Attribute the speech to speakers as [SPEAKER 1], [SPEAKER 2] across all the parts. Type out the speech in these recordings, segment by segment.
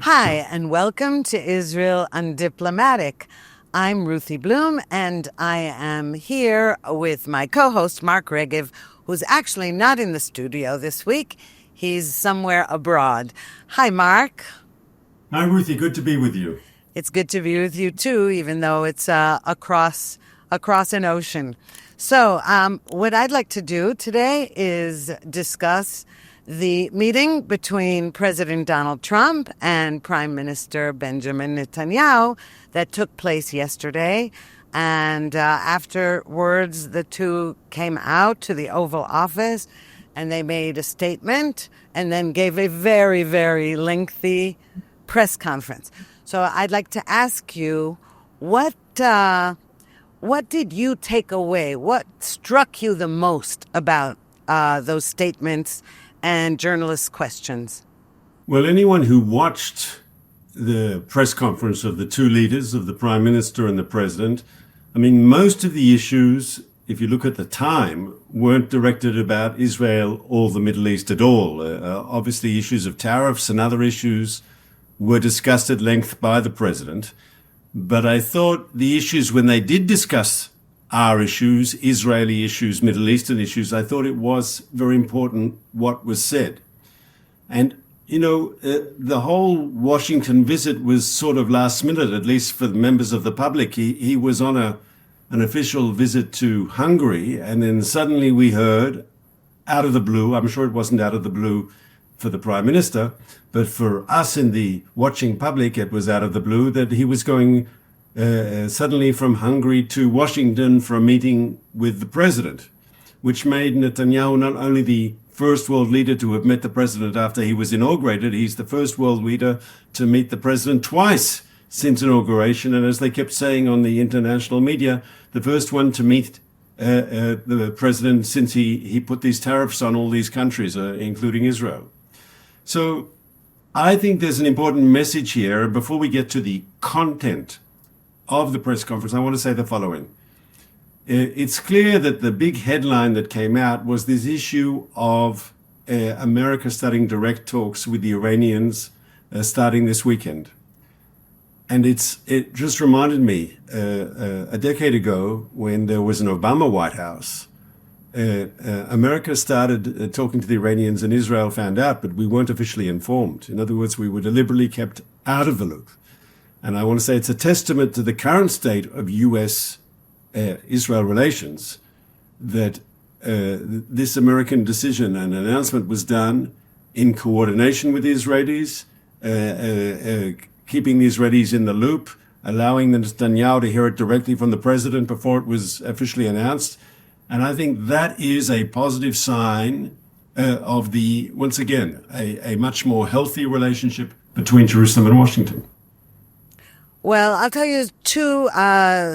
[SPEAKER 1] Hi, and welcome to Israel Undiplomatic. I'm Ruthie Blum, and I am here with my co-host, Mark Regev, who's actually not in the studio this week. He's somewhere abroad. Hi, Mark.
[SPEAKER 2] Hi, Ruthie. Good to be with you.
[SPEAKER 1] It's good to be with you, too, even though it's across an ocean. So what I'd like to do today is discuss the meeting between President Donald Trump and Prime Minister Benjamin Netanyahu that took place yesterday. And afterwards, the two came out to the Oval Office and they made a statement and then gave a very, very lengthy press conference. So I'd like to ask you, what did you take away? What struck you the most about those statements and journalists' questions?
[SPEAKER 2] Well, anyone who watched the press conference of the two leaders, of the Prime Minister and the President, most of the issues, if you look at the time, weren't directed about Israel or the Middle East at all. Obviously, issues of tariffs and other issues were discussed at length by the President. But I thought the issues, when they did discuss our issues, Israeli issues, Middle Eastern issues, I thought it was very important what was said. And, the whole Washington visit was sort of last minute, at least for the members of the public. He was on an official visit to Hungary, and then suddenly we heard, out of the blue, I'm sure it wasn't out of the blue for the Prime Minister, but for us in the watching public, it was out of the blue that he was going suddenly from Hungary to Washington for a meeting with the President, which made Netanyahu not only the first world leader to have met the President after he was inaugurated, he's the first world leader to meet the President twice since inauguration. And as they kept saying on the international media, the first one to meet the President since he put these tariffs on all these countries, including Israel. So I think there's an important message here. Before we get to the content of the press conference, I want to say the following. It's clear that the big headline that came out was this issue of America starting direct talks with the Iranians starting this weekend. And it just reminded me a decade ago when there was an Obama White House. America started talking to the Iranians and Israel found out, but we weren't officially informed. In other words, we were deliberately kept out of the loop. And I want to say it's a testament to the current state of U.S.-Israel relations that this American decision and announcement was done in coordination with the Israelis, keeping the Israelis in the loop, allowing Netanyahu to hear it directly from the president before it was officially announced. And I think that is a positive sign of once again, a much more healthy relationship between Jerusalem and Washington.
[SPEAKER 1] Well, I'll tell you two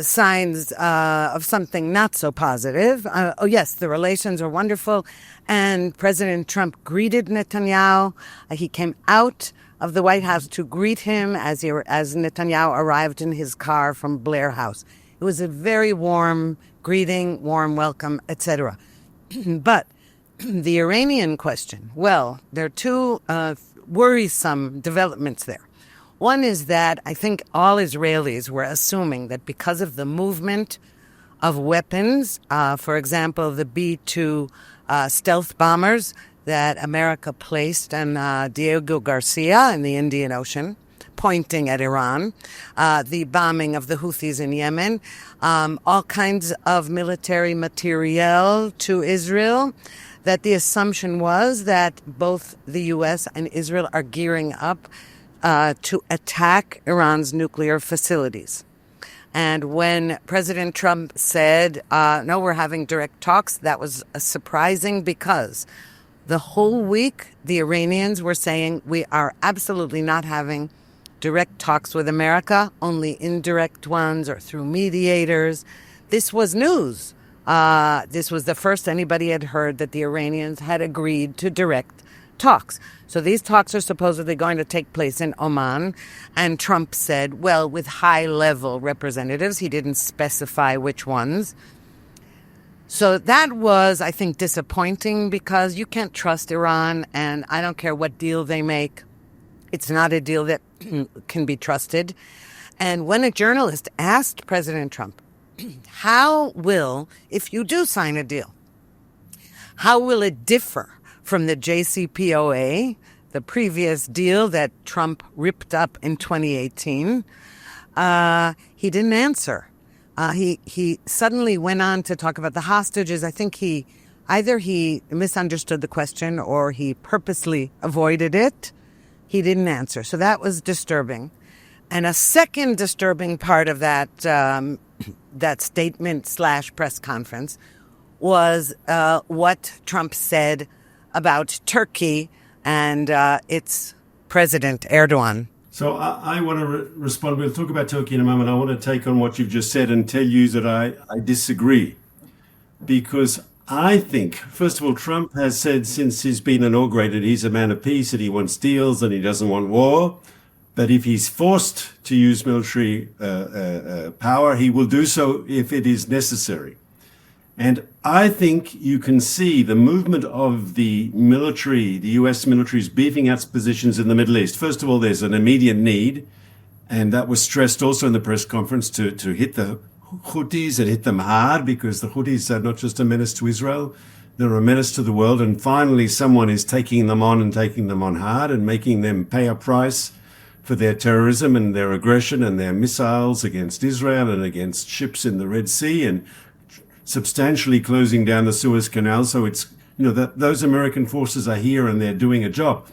[SPEAKER 1] signs of something not so positive. Yes, the relations are wonderful, and President Trump greeted Netanyahu. He came out of the White House to greet him as Netanyahu arrived in his car from Blair House. It was a very warm greeting, warm welcome, etc. But the Iranian question, well, there are two worrisome developments there. One is that I think all Israelis were assuming that because of the movement of weapons, for example, the B-2 stealth bombers that America placed on Diego Garcia in the Indian Ocean, pointing at Iran, the bombing of the Houthis in Yemen, all kinds of military materiel to Israel, that the assumption was that both the U.S. and Israel are gearing up to attack Iran's nuclear facilities. And when President Trump said, no, we're having direct talks, that was surprising because the whole week the Iranians were saying we are absolutely not having direct talks with America, only indirect ones or through mediators. This was news. This was the first anybody had heard that the Iranians had agreed to direct talks. So these talks are supposedly going to take place in Oman. And Trump said, well, with high-level representatives. He didn't specify which ones. So that was, I think, disappointing because you can't trust Iran. And I don't care what deal they make. It's not a deal that can be trusted. And when a journalist asked President Trump, how will, if you do sign a deal, how will it differ from the JCPOA, the previous deal that Trump ripped up in 2018? He didn't answer. He suddenly went on to talk about the hostages. I think either he misunderstood the question or he purposely avoided it. He didn't answer. So that was disturbing. And a second disturbing part of that that statement/press conference was what Trump said about Turkey and its president, Erdogan.
[SPEAKER 2] So I want to respond. We'll talk about Turkey in a moment. I want to take on what you've just said and tell you that I disagree. Because I think, first of all, Trump has said since he's been inaugurated, he's a man of peace and he wants deals and he doesn't want war. But if he's forced to use military power, he will do so if it is necessary. And I think you can see the movement of the military, the US military is beefing up its positions in the Middle East. First of all, there's an immediate need, and that was stressed also in the press conference to hit the Houthis and hit them hard, because the Houthis are not just a menace to Israel, they're a menace to the world. And finally, someone is taking them on and taking them on hard and making them pay a price for their terrorism and their aggression and their missiles against Israel and against ships in the Red Sea and substantially closing down the Suez Canal. So it's, those American forces are here and they're doing a job.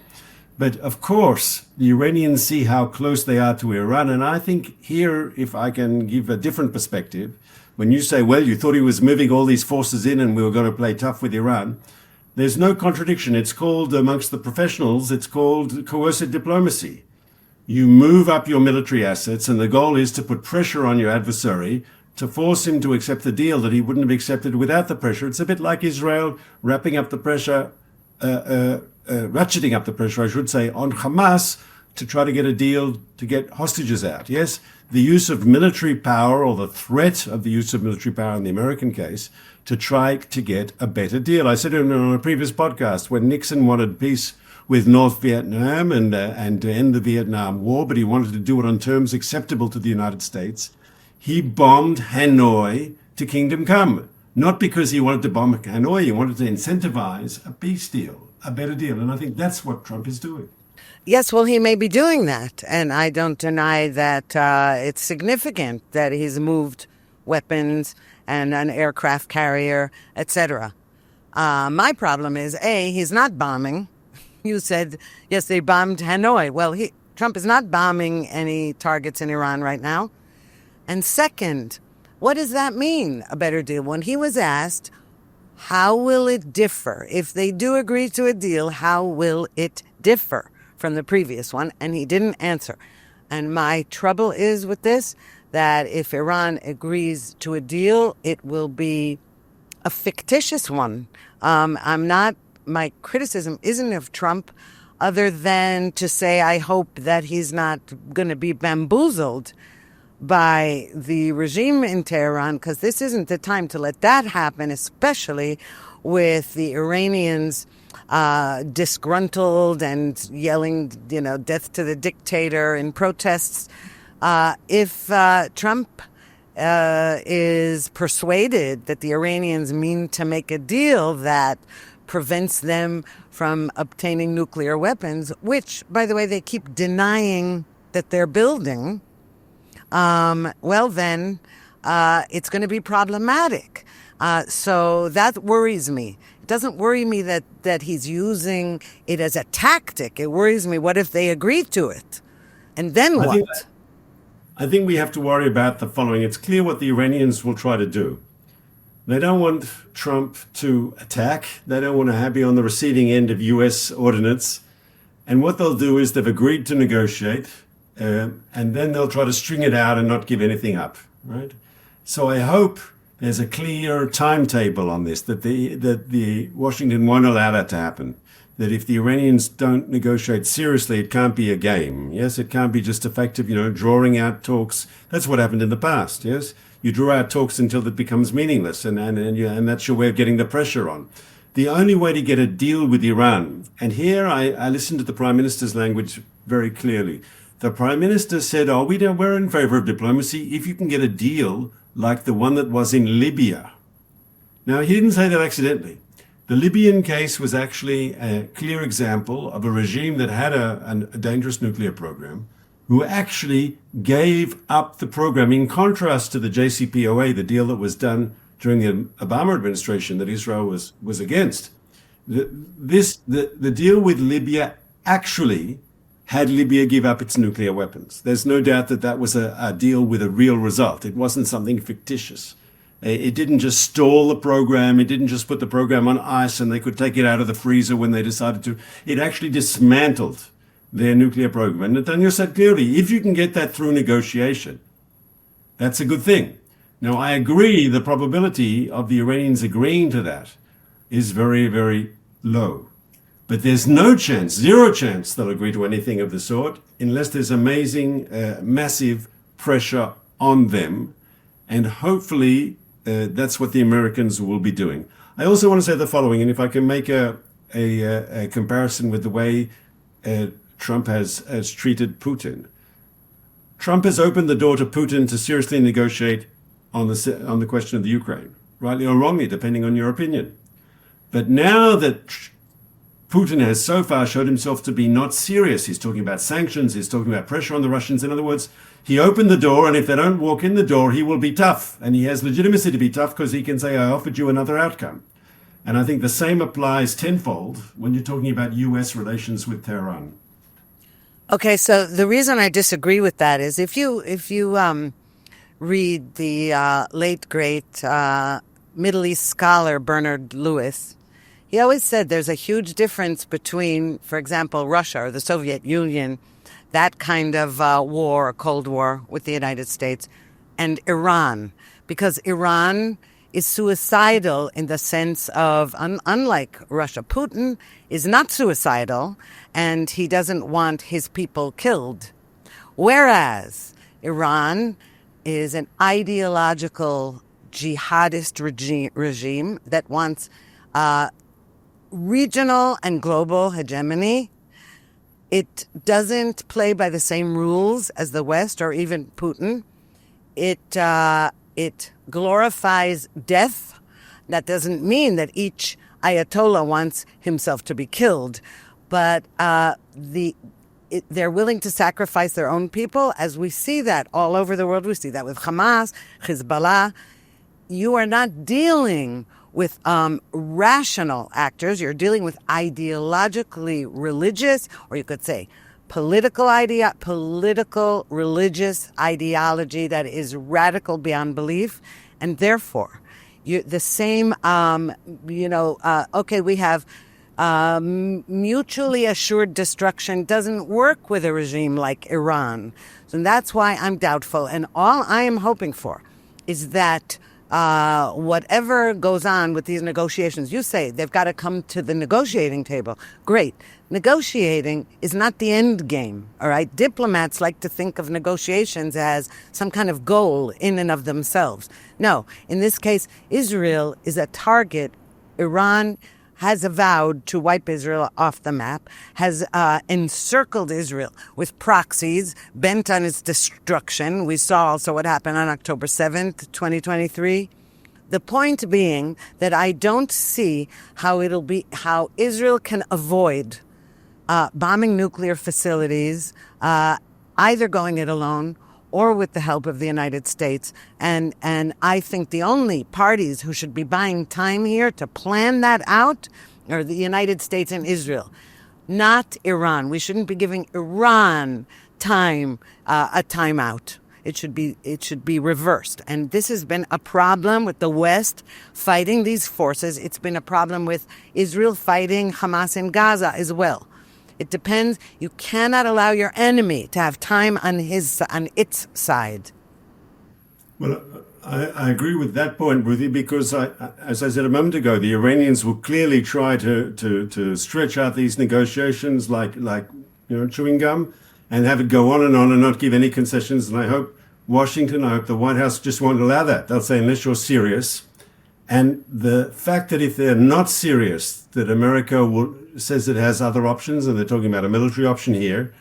[SPEAKER 2] But of course, the Iranians see how close they are to Iran. And I think here, if I can give a different perspective, when you say, well, you thought he was moving all these forces in and we were going to play tough with Iran, there's no contradiction. It's called, amongst the professionals, it's called coercive diplomacy. You move up your military assets, and the goal is to put pressure on your adversary to force him to accept the deal that he wouldn't have accepted without the pressure. It's a bit like Israel ratcheting up the pressure, I should say, on Hamas to try to get a deal to get hostages out. Yes, the use of military power, or the threat of the use of military power in the American case, to try to get a better deal. I said it on a previous podcast, when Nixon wanted peace with North Vietnam and to end the Vietnam War, but he wanted to do it on terms acceptable to the United States. He bombed Hanoi to Kingdom Come, not because he wanted to bomb Hanoi, he wanted to incentivize a peace deal, a better deal. And I think that's what Trump is doing.
[SPEAKER 1] Yes, well, he may be doing that. And I don't deny that it's significant that he's moved weapons and an aircraft carrier, etc. My problem is, A, he's not bombing. You said, yes, they bombed Hanoi. Well, Trump is not bombing any targets in Iran right now. And second, what does that mean, a better deal? When he was asked, how will it differ? If they do agree to a deal, how will it differ from the previous one? And he didn't answer. And my trouble is with this, that if Iran agrees to a deal, it will be a fictitious one. My criticism isn't of Trump, other than to say I hope that he's not going to be bamboozled by the regime in Tehran, because this isn't the time to let that happen, especially with the Iranians disgruntled and yelling, death to the dictator in protests. If Trump is persuaded that the Iranians mean to make a deal that prevents them from obtaining nuclear weapons, which, by the way, they keep denying that they're building, well, then it's going to be problematic. So that worries me. It doesn't worry me that he's using it as a tactic. It worries me, what if they agree to it? And then what?
[SPEAKER 2] I think we have to worry about the following. It's clear what the Iranians will try to do. They don't want Trump to attack. They don't want to be on the receiving end of U.S. ordinance. And what they'll do is they've agreed to negotiate, and then they'll try to string it out and not give anything up, right? So I hope there's a clear timetable on this, that the Washington won't allow that to happen. That if the Iranians don't negotiate seriously, it can't be a game. Yes, it can't be just effective, drawing out talks. That's what happened in the past, yes? You draw out talks until it becomes meaningless, and that's your way of getting the pressure on. The only way to get a deal with Iran, and here I listened to the Prime Minister's language very clearly. the Prime Minister said, oh, we're in favor of diplomacy if you can get a deal like the one that was in Libya. Now, he didn't say that accidentally. The Libyan case was actually a clear example of a regime that had a dangerous nuclear program, who actually gave up the program, in contrast to the JCPOA, the deal that was done during the Obama administration that Israel was against. The deal with Libya actually had Libya give up its nuclear weapons. There's no doubt that that was a deal with a real result. It wasn't something fictitious. It didn't just stall the program. It didn't just put the program on ice and they could take it out of the freezer when they decided to. It actually dismantled their nuclear program. And Netanyahu said clearly, if you can get that through negotiation, that's a good thing. Now, I agree the probability of the Iranians agreeing to that is very, very low. But there's no chance, zero chance they'll agree to anything of the sort unless there's amazing, massive pressure on them. And hopefully that's what the Americans will be doing. I also want to say the following, and if I can make a comparison with the way Trump has treated Putin. Trump has opened the door to Putin to seriously negotiate on the question of the Ukraine, rightly or wrongly, depending on your opinion. But now that Putin has so far showed himself to be not serious, he's talking about sanctions, he's talking about pressure on the Russians. In other words, he opened the door, and if they don't walk in the door, he will be tough. And he has legitimacy to be tough because he can say, I offered you another outcome. And I think the same applies tenfold when you're talking about U.S. relations with Tehran.
[SPEAKER 1] Okay, so the reason I disagree with that is if you read the late, great Middle East scholar Bernard Lewis, he always said there's a huge difference between, for example, Russia or the Soviet Union, that kind of war, a Cold War with the United States, and Iran, because Iran is suicidal in the sense of, unlike Russia, Putin is not suicidal and he doesn't want his people killed. Whereas Iran is an ideological jihadist regime that wants regional and global hegemony. It doesn't play by the same rules as the West or even Putin. It glorifies death. That doesn't mean that each Ayatollah wants himself to be killed, but they're willing to sacrifice their own people, as we see that all over the world. We see that with Hamas, Hezbollah. You are not dealing with rational actors. You're dealing with ideologically religious, or you could say political religious ideology that is radical beyond belief. And therefore, the same, we have mutually assured destruction doesn't work with a regime like Iran. So that's why I'm doubtful. And all I am hoping for is that whatever goes on with these negotiations, you say they've got to come to the negotiating table. Great. Negotiating is not the end game, all right? Diplomats like to think of negotiations as some kind of goal in and of themselves. No, in this case, Israel is a target. Iran has vowed to wipe Israel off the map, has encircled Israel with proxies bent on its destruction. We saw also what happened on October 7th, 2023. The point being that I don't see how Israel can avoid bombing nuclear facilities, either going it alone or with the help of the United States. And I think the only parties who should be buying time here to plan that out are the United States and Israel, not Iran. We shouldn't be giving Iran a timeout. It should be reversed. And this has been a problem with the West fighting these forces. It's been a problem with Israel fighting Hamas in Gaza as well. It depends. You cannot allow your enemy to have time on its side.
[SPEAKER 2] Well, I agree with that point, Ruthie, because as I said a moment ago, the Iranians will clearly try to stretch out these negotiations like chewing gum and have it go on and not give any concessions. And I hope Washington, I hope the White House just won't allow that. They'll say, unless you're serious. And the fact that if they're not serious, that America says it has other options, and they're talking about a military option here,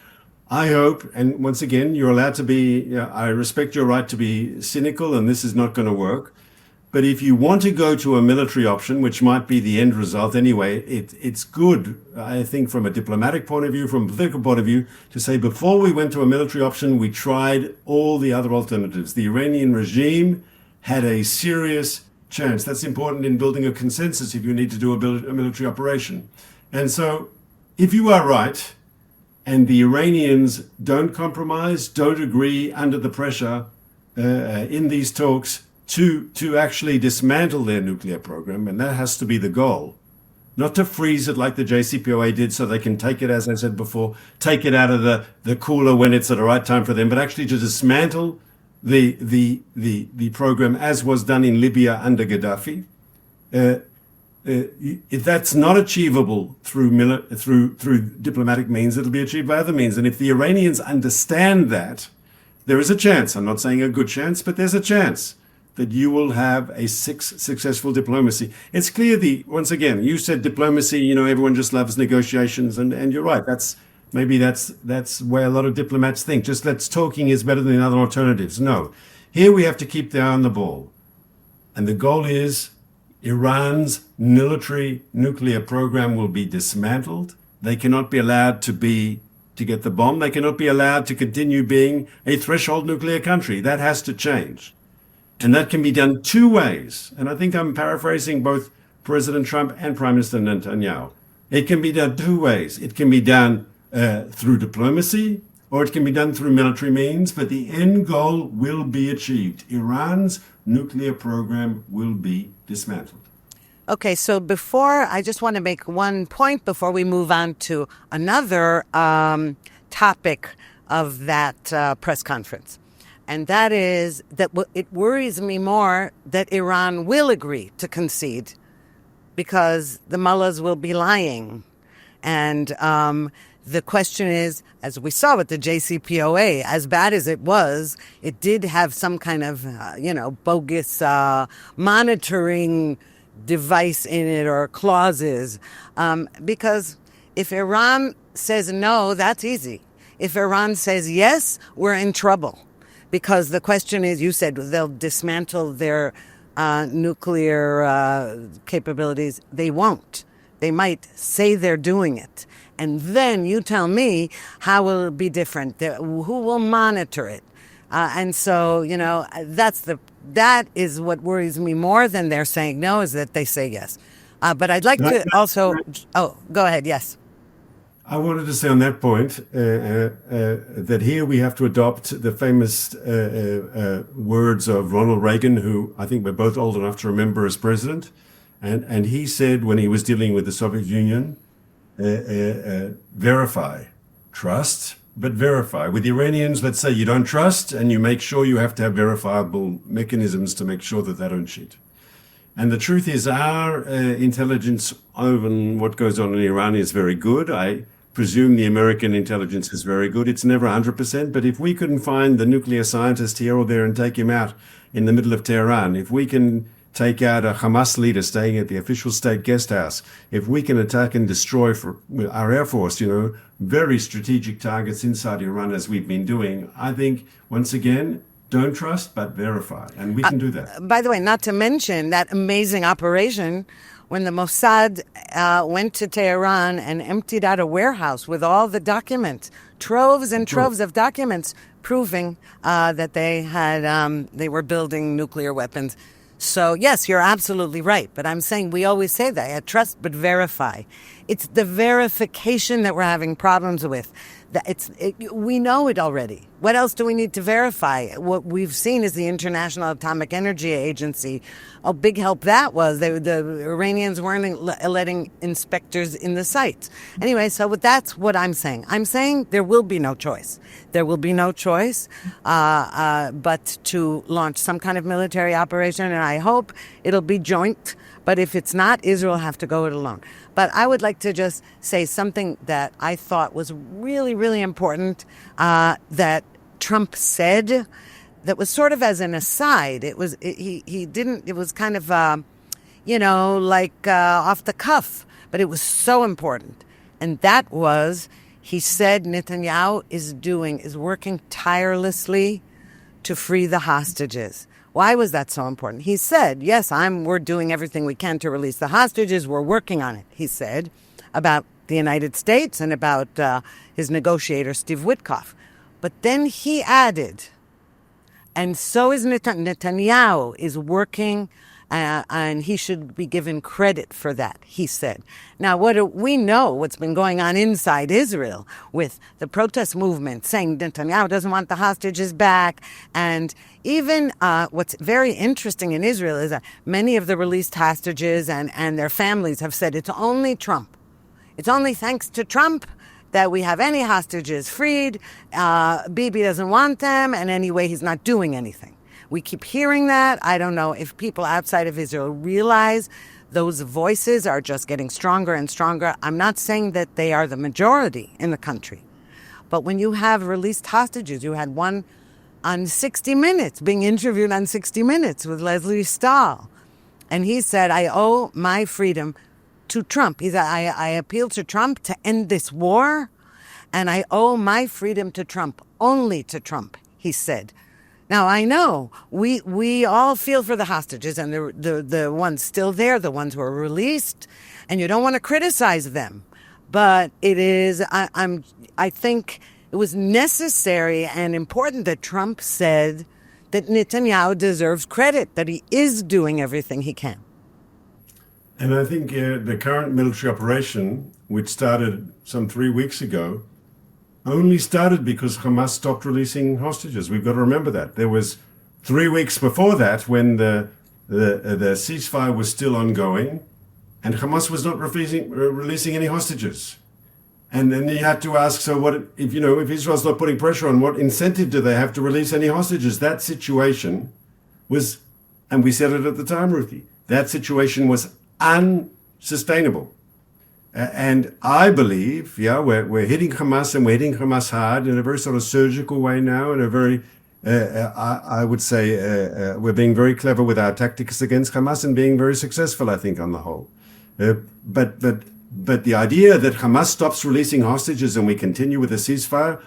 [SPEAKER 2] I hope, and once again, you're allowed to be, I respect your right to be cynical, and this is not going to work. But if you want to go to a military option, which might be the end result anyway, it's good, I think, from a diplomatic point of view, from a political point of view, to say before we went to a military option, we tried all the other alternatives. The Iranian regime had a serious chance. That's important in building a consensus if you need to do a military operation. And so if you are right, and the Iranians don't compromise, don't agree under the pressure in these talks, to actually dismantle their nuclear program, and that has to be the goal. Not to freeze it like the JCPOA did so they can take it, as I said before, take it out of the cooler when it's at the right time for them, but actually to dismantle the program as was done in Libya under Gaddafi. If that's not achievable through diplomatic means, it'll be achieved by other means. And if the Iranians understand that, there is a chance, I'm not saying a good chance, but there's a chance that you will have a successful diplomacy. It's clear once again, you said diplomacy, everyone just loves negotiations, and you're right. That's where a lot of diplomats think. Just let's talking is better than other alternatives. No. Here we have to keep their eye on the ball. And the goal is Iran's military nuclear program will be dismantled. They cannot be allowed to get the bomb. They cannot be allowed to continue being a threshold nuclear country. That has to change. And that can be done two ways. And I think I'm paraphrasing both President Trump and Prime Minister Netanyahu. It can be done two ways. It can be done through diplomacy, or it can be done through military means, but the end goal will be achieved. Iran's nuclear program will be dismantled.
[SPEAKER 1] Okay, so I just want to make one point before we move on to another topic of that press conference. And that is that it worries me more that Iran will agree to concede because the mullahs will be lying. And the question is, as we saw with the JCPOA, as bad as it was, it did have some kind of, bogus monitoring device in it or clauses. Because if Iran says no, that's easy. If Iran says yes, we're in trouble. Because the question is, you said they'll dismantle their nuclear capabilities. They won't. They might say they're doing it. And then you tell me how will it be different? Who will monitor it? And so, that is what worries me more than they're saying no, is that they say yes. But I'd like to also... Oh, go ahead. Yes.
[SPEAKER 2] I wanted to say on that point that here we have to adopt the famous words of Ronald Reagan, who I think we're both old enough to remember as president. And he said when he was dealing with the Soviet Union, verify, trust, but verify. With Iranians, let's say you don't trust and you make sure you have to have verifiable mechanisms to make sure that they don't cheat. And the truth is our intelligence over what goes on in Iran is very good. I presume the American intelligence is very good. It's never 100%, but if we couldn't find the nuclear scientist here or there and take him out in the middle of Tehran, if we can take out a Hamas leader staying at the official state guest house, if we can attack and destroy for our Air Force, very strategic targets inside Iran as we've been doing, I think, once again, don't trust, but verify. And we can do that.
[SPEAKER 1] By the way, not to mention that amazing operation when the Mossad went to Tehran and emptied out a warehouse with all the documents, troves and troves of documents proving that they were building nuclear weapons. So, yes, you're absolutely right. But I'm saying we always say that. Trust but verify. It's the verification that we're having problems with. We know it already. What else do we need to verify? What we've seen is the International Atomic Energy Agency. A big help that was. The Iranians weren't letting inspectors in the sites. Anyway, so that's what I'm saying. I'm saying there will be no choice. There will be no choice but to launch some kind of military operation, and I hope it'll be joint. But if it's not, Israel will have to go it alone. But I would like to just say something that I thought was really, really important that Trump said that was sort of as an aside. It was kind of, off the cuff, but it was so important. And that was, He said Netanyahu is working tirelessly to free the hostages. Why was that so important? He said, yes, we're doing everything we can to release the hostages. We're working on it, he said, about the United States and about his negotiator, Steve Witkoff. But then he added, and so is Netanyahu is working, and he should be given credit for that, he said. Now, we know what's been going on inside Israel with the protest movement saying Netanyahu doesn't want the hostages back. And even what's very interesting in Israel is that many of the released hostages and their families have said it's only Trump. It's only thanks to Trump that we have any hostages freed. Bibi doesn't want them, and anyway, he's not doing anything. We keep hearing that. I don't know if people outside of Israel realize those voices are just getting stronger and stronger. I'm not saying that they are the majority in the country. But when you have released hostages, you had one on 60 Minutes, being interviewed on 60 Minutes with Leslie Stahl. And he said, I owe my freedom to Trump. He said, I appeal to Trump to end this war, and I owe my freedom to Trump, only to Trump, he said. Now, I know we all feel for the hostages and the ones still there, the ones who are released, and you don't want to criticize them. But it is, I think it was necessary and important that Trump said that Netanyahu deserves credit, that he is doing everything he can.
[SPEAKER 2] And I think the current military operation, which started some 3 weeks ago, only started because Hamas stopped releasing hostages. We've got to remember that. There was 3 weeks before that when the ceasefire was still ongoing, and Hamas was not releasing any hostages. And then you had to ask, so what if Israel's not putting pressure on, what incentive do they have to release any hostages? That situation was, and we said it at the time, Ruthie, that situation was unsustainable. And I believe, we're hitting Hamas, and we're hitting Hamas hard in a very sort of surgical way now, in a very, I would say, we're being very clever with our tactics against Hamas and being very successful, I think, on the whole. But the idea that Hamas stops releasing hostages and we continue with a ceasefire,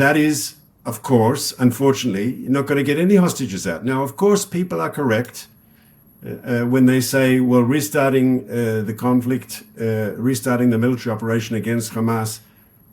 [SPEAKER 2] that is, of course, unfortunately, you're not going to get any hostages out. Now, of course, people are correct when they say, well, restarting the conflict, restarting the military operation against Hamas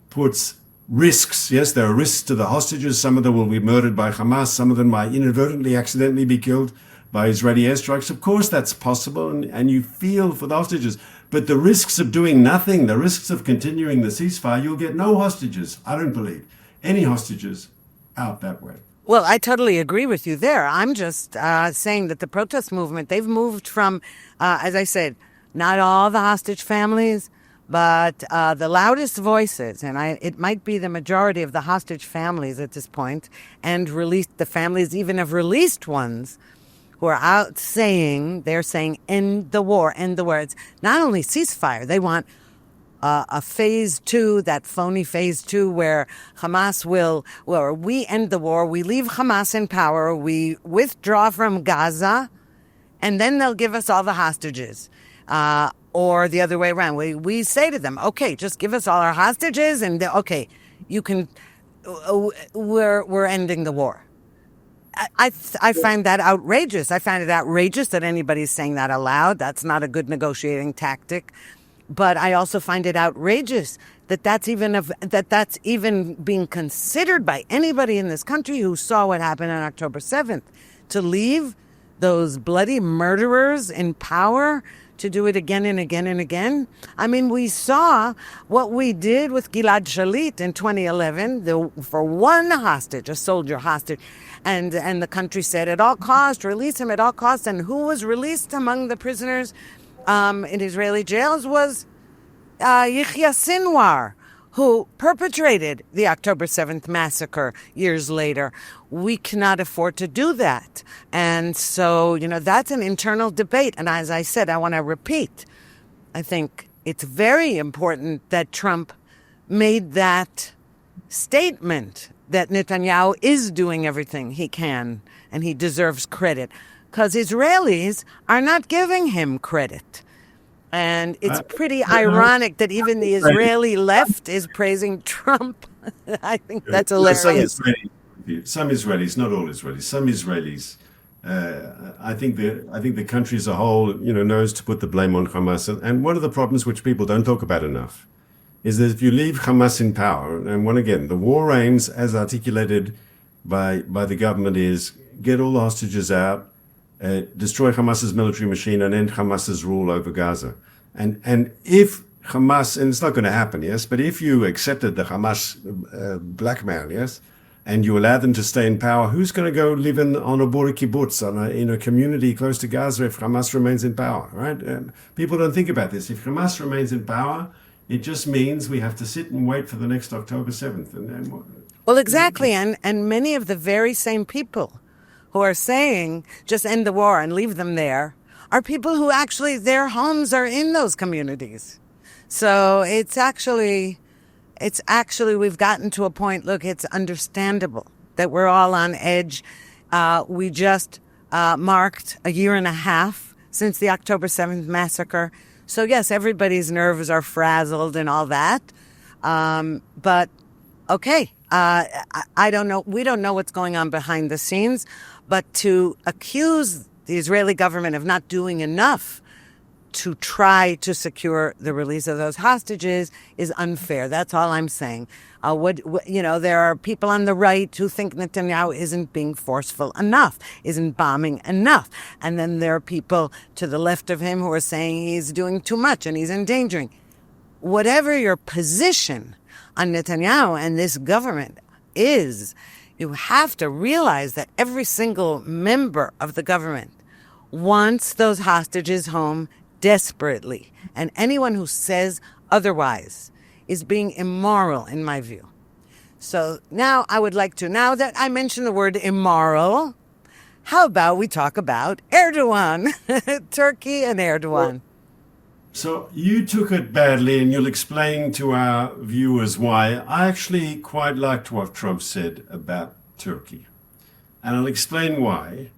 [SPEAKER 2] puts risks. Yes, there are risks to the hostages. Some of them will be murdered by Hamas. Some of them might inadvertently, accidentally be killed by Israeli airstrikes. Of course, that's possible, and you feel for the hostages. But the risks of doing nothing, the risks of continuing the ceasefire, you'll get no hostages, I don't believe, any hostages out that way.
[SPEAKER 1] Well, I totally agree with you there. I'm just saying that the protest movement, they've moved from, as I said, not all the hostage families, but the loudest voices, and it might be the majority of the hostage families at this point, and the families even of released ones, who are out they're saying, end the war, end the war. It's not only ceasefire, they want a phase 2, that phony phase 2, where Hamas we end the war, we leave Hamas in power, we withdraw from Gaza, and then they'll give us all the hostages. Or the other way around. We say to them, okay, just give us all our hostages, and okay, you can, we're ending the war. I find that outrageous. I find it outrageous that anybody's saying that aloud. That's not a good negotiating tactic. But I also find it outrageous that that's even being considered by anybody in this country who saw what happened on October 7th. To leave those bloody murderers in power, to do it again and again and again. I mean, we saw what we did with Gilad Shalit in 2011 for one hostage, a soldier hostage. And the country said, at all costs, release him at all costs. And who was released among the prisoners in Israeli jails was Yahya Sinwar, who perpetrated the October 7th massacre years later. We cannot afford to do that. And so, that's an internal debate. And as I said, I want to repeat, I think it's very important that Trump made that statement that Netanyahu is doing everything he can and he deserves credit, because Israelis are not giving him credit. And it's
[SPEAKER 2] I,
[SPEAKER 1] pretty
[SPEAKER 2] I know
[SPEAKER 1] ironic that even the Israeli left is praising Trump. I think that's
[SPEAKER 2] no, some
[SPEAKER 1] hilarious.
[SPEAKER 2] Israelis, not all Israelis, some Israelis. I think the country as a whole, knows to put the blame on Hamas. And one of the problems which people don't talk about enough is that if you leave Hamas in power, and one again, the war aims as articulated by the government is get all the hostages out, destroy Hamas's military machine, and end Hamas's rule over Gaza. And if Hamas, and it's not going to happen, yes, but if you accepted the Hamas blackmail, yes, and you allow them to stay in power, who's going to go live on a border kibbutz, in a community close to Gaza if Hamas remains in power, right? People don't think about this. If Hamas remains in power, it just means we have to sit and wait for the next October 7th.
[SPEAKER 1] Well, exactly. And many of the very same people who are saying just end the war and leave them there are people who actually their homes are in those communities. So it's actually we've gotten to a point, look, it's understandable that we're all on edge. We just marked a year and a half since the October 7th massacre. So yes, everybody's nerves are frazzled and all that. But okay, I don't know. We don't know what's going on behind the scenes, but to accuse the Israeli government of not doing enough to try to secure the release of those hostages is unfair. That's all I'm saying. There are people on the right who think Netanyahu isn't being forceful enough, isn't bombing enough. And then there are people to the left of him who are saying he's doing too much and he's endangering. Whatever your position on Netanyahu and this government is, you have to realize that every single member of the government wants those hostages home desperately. And anyone who says otherwise is being immoral, in my view. So now I would like to, now that I mentioned the word immoral, how about we talk about Erdogan, Turkey and Erdogan.
[SPEAKER 2] So you took it badly, and you'll explain to our viewers why. I actually quite liked what Trump said about Turkey. And I'll explain why.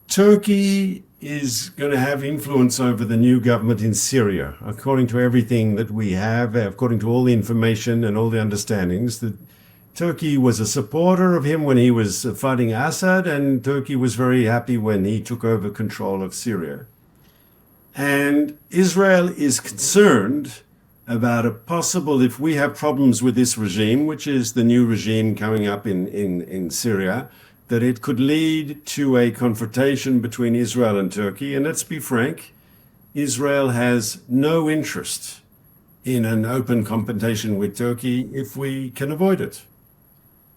[SPEAKER 2] Turkey is going to have influence over the new government in Syria, according to everything that we have, according to all the information and all the understandings. That Turkey was a supporter of him when he was fighting Assad, and Turkey was very happy when he took over control of Syria. And Israel is concerned about a possible, if we have problems with this regime, which is the new regime coming up in Syria, that it could lead to a confrontation between Israel and Turkey. And let's be frank, Israel has no interest in an open confrontation with Turkey if we can avoid it.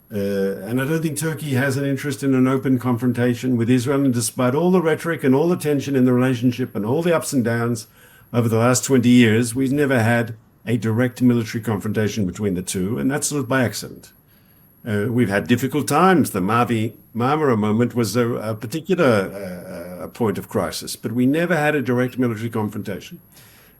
[SPEAKER 2] And I don't think Turkey has an interest in an open confrontation with Israel. And despite all the rhetoric and all the tension in the relationship and all the ups and downs over the last 20 years, we've never had a direct military confrontation between the two. And that's not by accident. We've had difficult times. The Mavi Marmara moment was a particular point of crisis, but we never had a direct military confrontation.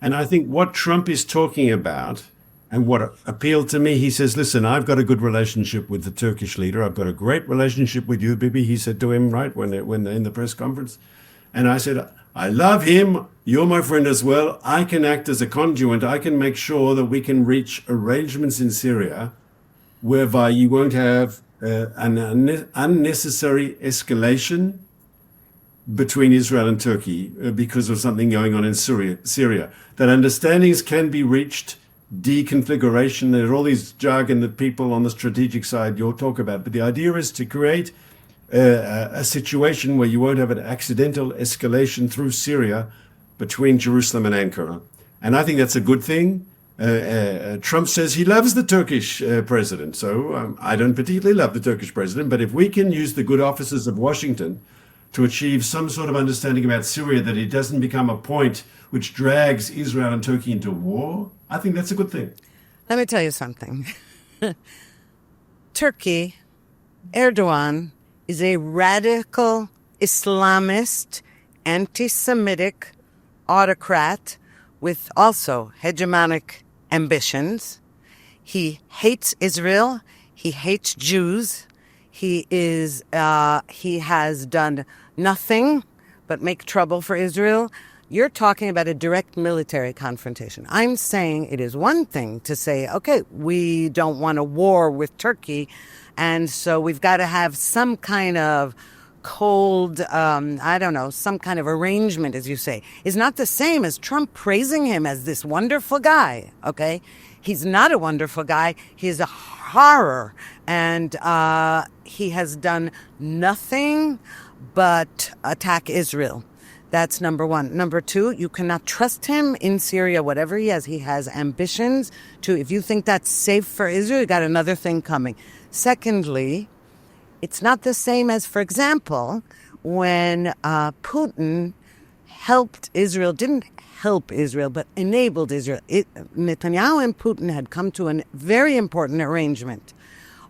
[SPEAKER 2] And I think what Trump is talking about and what appealed to me, he says, listen, I've got a good relationship with the Turkish leader. I've got a great relationship with you, Bibi, he said to him, right, when they're in the press conference. And I said, I love him. You're my friend as well. I can act as a conduit. I can make sure that we can reach arrangements in Syria whereby you won't have an unnecessary escalation between Israel and Turkey because of something going on in Syria. That understandings can be reached, deconfiguration. There are all these jargon that people on the strategic side you'll talk about. But the idea is to create a situation where you won't have an accidental escalation through Syria between Jerusalem and Ankara. And I think that's a good thing. Trump says he loves the Turkish president. So I don't particularly love the Turkish president. But if we can use the good offices of Washington to achieve some sort of understanding about Syria, that it doesn't become a point which drags Israel and Turkey into war, I think that's a good thing.
[SPEAKER 1] Let me tell you something. Turkey, Erdogan, is a radical Islamist, anti-Semitic autocrat with also hegemonic ambitions. He hates Israel. He hates Jews. He has done nothing but make trouble for Israel. You're talking about a direct military confrontation. I'm saying it is one thing to say, okay, we don't want a war with Turkey, and so we've got to have some kind of cold, I don't know, some kind of arrangement, as you say, is not the same as Trump praising him as this wonderful guy, okay? He's not a wonderful guy. He is a horror, and he has done nothing but attack Israel. That's number one. Number two, you cannot trust him in Syria, whatever he has ambitions to. If you think that's safe for Israel, you got another thing coming. Secondly, it's not the same as, for example, when Putin helped Israel, didn't help Israel, but enabled Israel. Netanyahu and Putin had come to a very important arrangement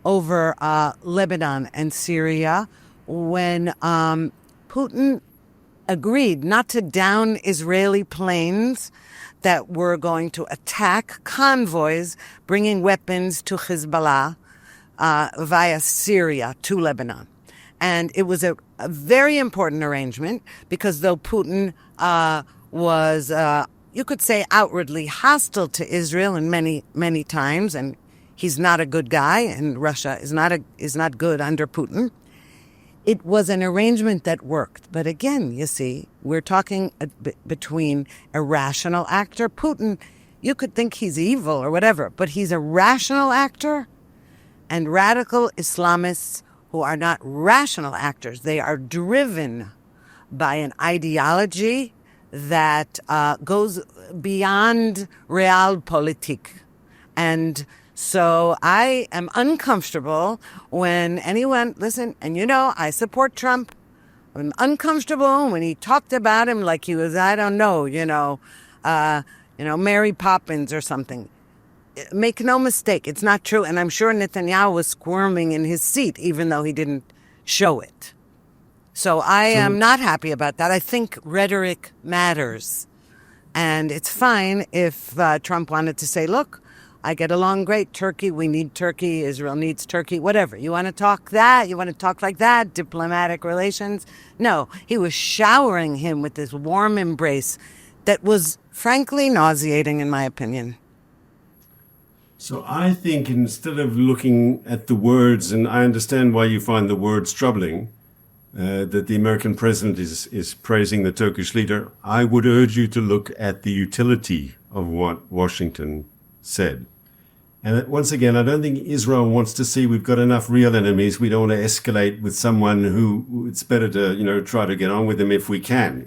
[SPEAKER 1] over Lebanon and Syria when Putin agreed not to down Israeli planes that were going to attack convoys bringing weapons to Hezbollah via Syria to Lebanon. And it was a very important arrangement because though Putin was, you could say, outwardly hostile to Israel in many, many times, and he's not a good guy, and Russia is not good under Putin, it was an arrangement that worked. But again, you see, we're talking between a rational actor. Putin, you could think he's evil or whatever, but he's a rational actor, and radical Islamists who are not rational actors. They are driven by an ideology that goes beyond realpolitik. And so I am uncomfortable when anyone, listen, and you know, I support Trump. I'm uncomfortable when he talked about him like he was, I don't know, Mary Poppins or something. Make no mistake, it's not true. And I'm sure Netanyahu was squirming in his seat, even though he didn't show it. So I am not happy about that. I think rhetoric matters. And it's fine if Trump wanted to say, look, I get along great. Turkey, we need Turkey. Israel needs Turkey, whatever. You want to talk that? You want to talk like that? Diplomatic relations? No, he was showering him with this warm embrace that was frankly nauseating, in my opinion.
[SPEAKER 2] So I think instead of looking at the words, and I understand why you find the words troubling, that the American president is praising the Turkish leader, I would urge you to look at the utility of what Washington said. And once again, I don't think Israel wants to see we've got enough real enemies. We don't want to escalate with someone who it's better to, try to get on with them if we can.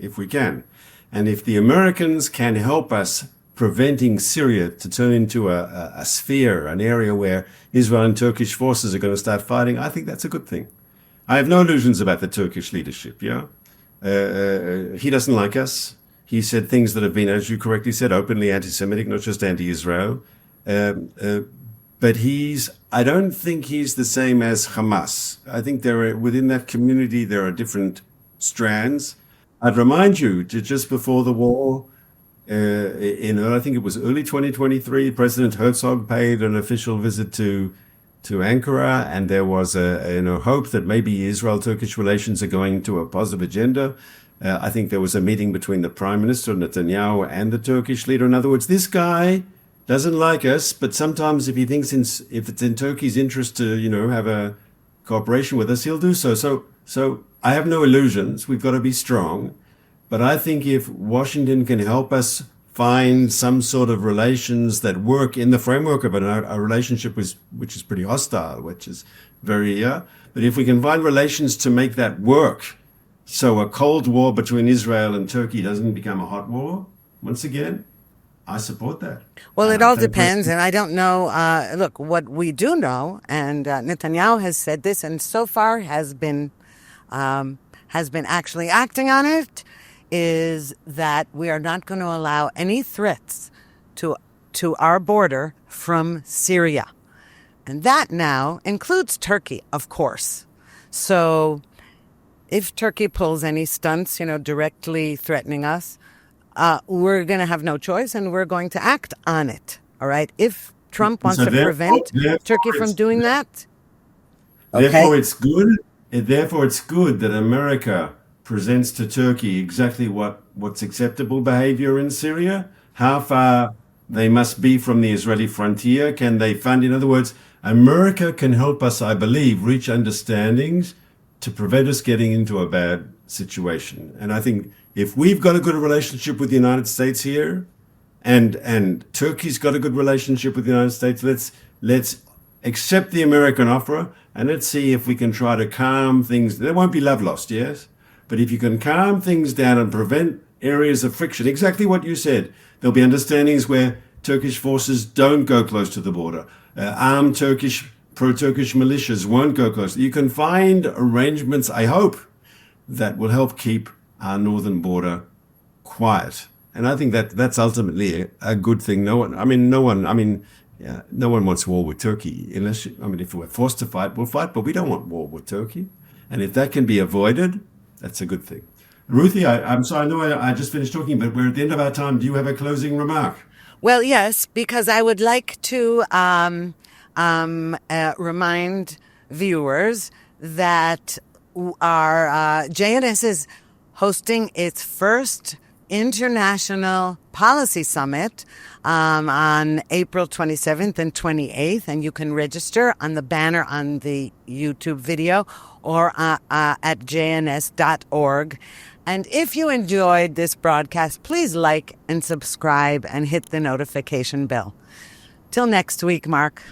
[SPEAKER 2] And if the Americans can help us preventing Syria to turn into a sphere, an area where Israel and Turkish forces are going to start fighting, I think that's a good thing. I have no illusions about the Turkish leadership, he doesn't like us. He said things that have been, as you correctly said, openly anti-Semitic, not just anti-Israel. But I don't think he's the same as Hamas. I think within that community, there are different strands. I'd remind you that just before the war, I think it was early 2023, President Herzog paid an official visit to Ankara, and there was a hope that maybe Israel-Turkish relations are going to a positive agenda. I think there was a meeting between the Prime Minister Netanyahu and the Turkish leader. In other words, this guy doesn't like us, but sometimes if he thinks if it's in Turkey's interest to have a cooperation with us, he'll do so. So I have no illusions. We've got to be strong. But I think if Washington can help us find some sort of relations that work in the framework of a relationship which is pretty hostile, which is very, but if we can find relations to make that work, so a cold war between Israel and Turkey doesn't become a hot war, once again, I support that.
[SPEAKER 1] Well, it all depends, and I don't know. Look, what we do know, and Netanyahu has said this, and so far has been actually acting on it, is that we are not going to allow any threats to our border from Syria. And that now includes Turkey, of course. So if Turkey pulls any stunts, directly threatening us, we're going to have no choice and we're going to act on it. All right. If Trump wants to prevent Turkey from doing that.
[SPEAKER 2] Therefore, it's good. Therefore, it's good that America presents to Turkey exactly what's acceptable behavior in Syria, how far they must be from the Israeli frontier, can they fund, in other words, America can help us, I believe, reach understandings to prevent us getting into a bad situation. And I think if we've got a good relationship with the United States here, and Turkey's got a good relationship with the United States, let's accept the American offer, and let's see if we can try to calm things. There won't be love lost, yes? But if you can calm things down and prevent areas of friction, exactly what you said, there'll be understandings where Turkish forces don't go close to the border. Armed pro-Turkish militias won't go close. You can find arrangements, I hope, that will help keep our northern border quiet. And I think that's ultimately a good thing. No one wants war with Turkey unless, if we're forced to fight, we'll fight, but we don't want war with Turkey. And if that can be avoided, that's a good thing. Ruthie, I'm sorry, I know I just finished talking, but we're at the end of our time. Do you have a closing remark?
[SPEAKER 1] Well, yes, because I would like to remind viewers that our JNS is hosting its first International Policy Summit on April 27th and 28th, and you can register on the banner on the YouTube video or at jns.org. And if you enjoyed this broadcast, please like and subscribe and hit the notification bell. Till next week, Mark.